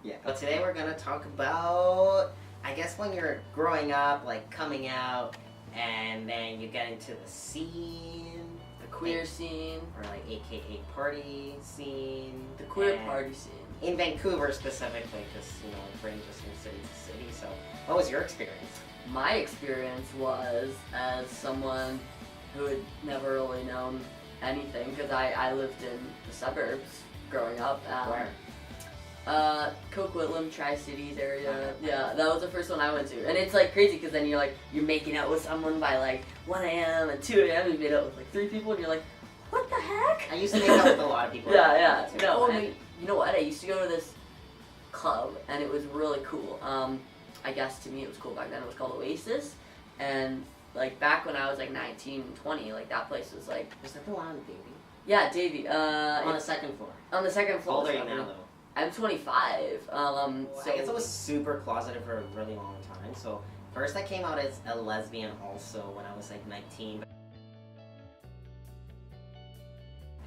Yeah. But today we're gonna talk about, I guess, when you're growing up, like coming out, and then you get into the scene, the queer scene, or like AKA party scene, the queer party scene in Vancouver specifically, because it ranges from city to city. So, what was your experience? My experience was as someone who had never really known anything, because I lived in the suburbs growing up. Where? Coquitlam, Tri-Cities area. Yeah, that was the first one I went to. And it's like crazy because then you're making out with someone by like 1 a.m. and 2 a.m. You made out with like 3 people and you're like, what the heck? I used to make out with a lot of people. Yeah. No, and you know what? I used to go to this club and it was really cool. I guess to me it was cool back then. It was called Oasis. And like back when I was like 19, 20, like that place was like... Was that the one on Davie? Yeah, Davie. On the second floor. On the second floor. How old are you now though? I'm 25. So I guess I was super closeted for a really long time. So first I came out as a lesbian also when I was like 19.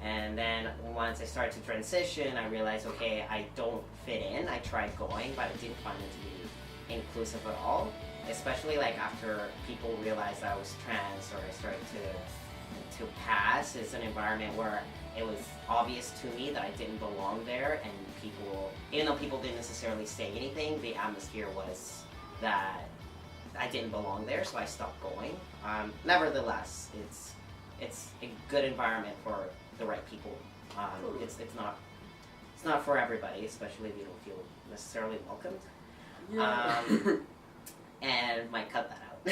And then once I started to transition, I realized, okay, I don't fit in. I tried going, but I didn't find it to be inclusive at all. Especially like after people realized I was trans, or I started to pass. It's an environment where it was obvious to me that I didn't belong there, and people, even though people didn't necessarily say anything, the atmosphere was that I didn't belong there, so I stopped going. Nevertheless, it's a good environment for the right people. It's not for everybody, especially if you don't feel necessarily welcomed. Yeah. And might cut that out.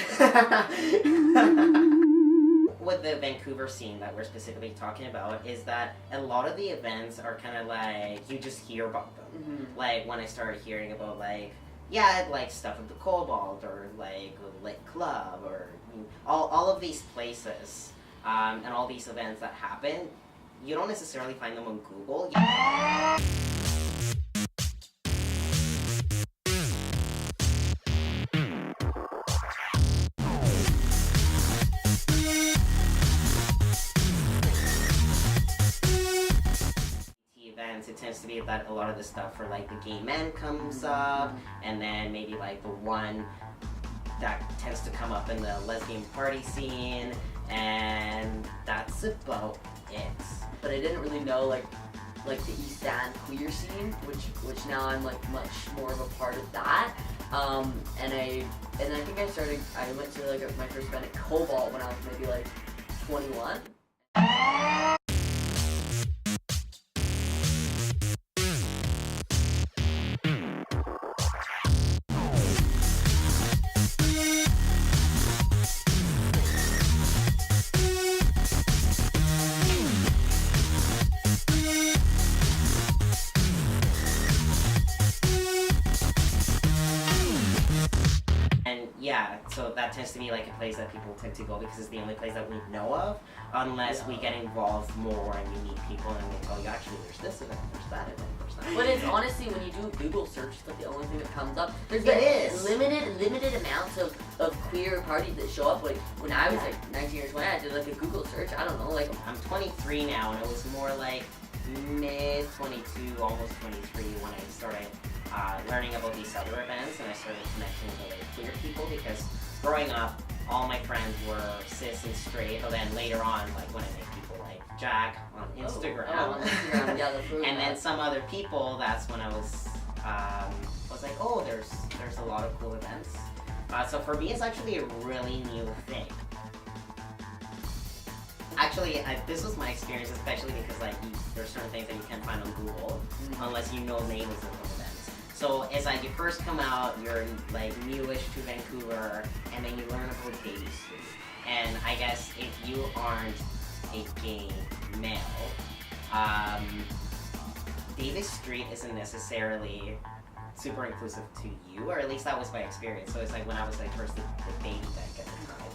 With the Vancouver scene that we're specifically talking about is that a lot of the events are kind of like, you just hear about them. Mm-hmm. Like when I started hearing about like stuff at the Cobalt, or like Lit Club, or all of these places, and all these events that happen, you don't necessarily find them on Google. It tends to be that a lot of the stuff for like the gay men comes up, and then maybe like the one that tends to come up in the lesbian party scene, and that's about it. But I didn't really know like the East End queer scene, which now I'm like much more of a part of that. And I think I went to like my first event at Cobalt when I was maybe like 21. Yeah, so that tends to be like a place that people tend to go because it's the only place that we know of, unless we get involved more and we meet people and they tell you, actually, there's this event, there's that event, there's that. But it's honestly, when you do a Google search, it's like the only thing that comes up. There's limited amounts of queer parties that show up. Like when I was like 19 or 20, I did like a Google search. I don't know, like I'm 23 now, and it was more like mid 22, almost 23 when I started learning about these other events, and I started connecting with other queer people, because growing up, all my friends were cis and straight, but then later on, like when I met people like Jack on Instagram, yeah, and then some other people, that's when I was like, oh, there's a lot of cool events. So for me, it's actually a really new thing. Actually, this was my experience, especially because like there's certain things that you can't find on Google unless you know names of those events. So it's like you first come out, you're like newish to Vancouver, and then you learn about Davie Street. And I guess if you aren't a gay male, Davie Street isn't necessarily super inclusive to you, or at least that was my experience. So it's like when I was like first the baby deck at the time.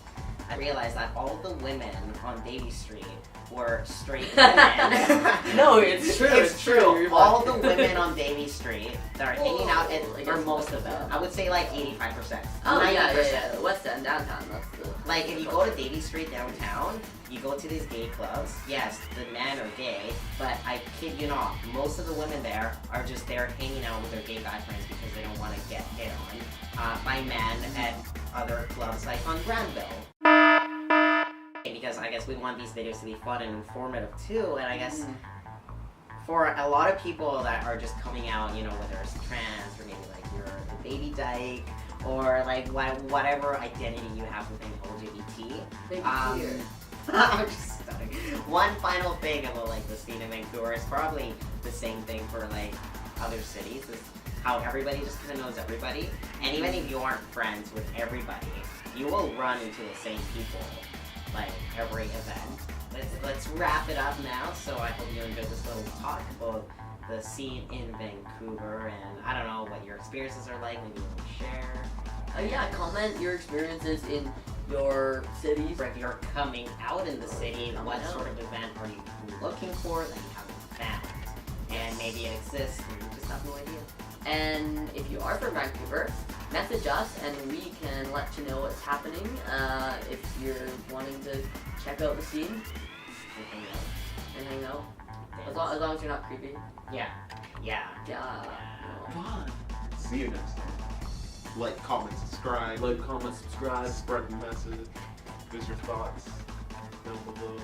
I realized that all the women on Davie Street were straight women. No, it's true. It's true. You're All like- the women on Davie Street that are hanging out, I guess or most of most them, of them. I would say like 85%. Oh 90%. yeah. West End, downtown. That's the. Like, if you go to Davie Street downtown, you go to these gay clubs. Yes, the men are gay, but I kid you not, most of the women there are just there hanging out with their gay guy friends because they don't want to get hit on by men at other clubs like on Granville. Because I guess we want these videos to be fun and informative too, and I guess for a lot of people that are just coming out, you know, whether it's trans or maybe like you're a baby dyke or like whatever identity you have within LGBT. I'm just starting. One final thing about like the scene in Vancouver is probably the same thing for like other cities. Is how everybody just kind of knows everybody, and even if you aren't friends with everybody, you will run into the same people like every event. Let's wrap it up now. So I hope you enjoyed this little talk about the scene in Vancouver, and I don't know what your experiences are like. Maybe you can share. Yeah, comment your experiences in your cities. If you're coming out in the city, what sort of event are you looking for that you haven't found? And maybe it exists and you just have no idea. And if you are from Vancouver, message us and we can let you know what's happening. If you're wanting to check out the scene and hang out. As long as you're not creepy. Yeah. Yeah. Fun. See you next time. Like, comment, subscribe. Like, comment, subscribe. Spread the message. Give us your thoughts down below.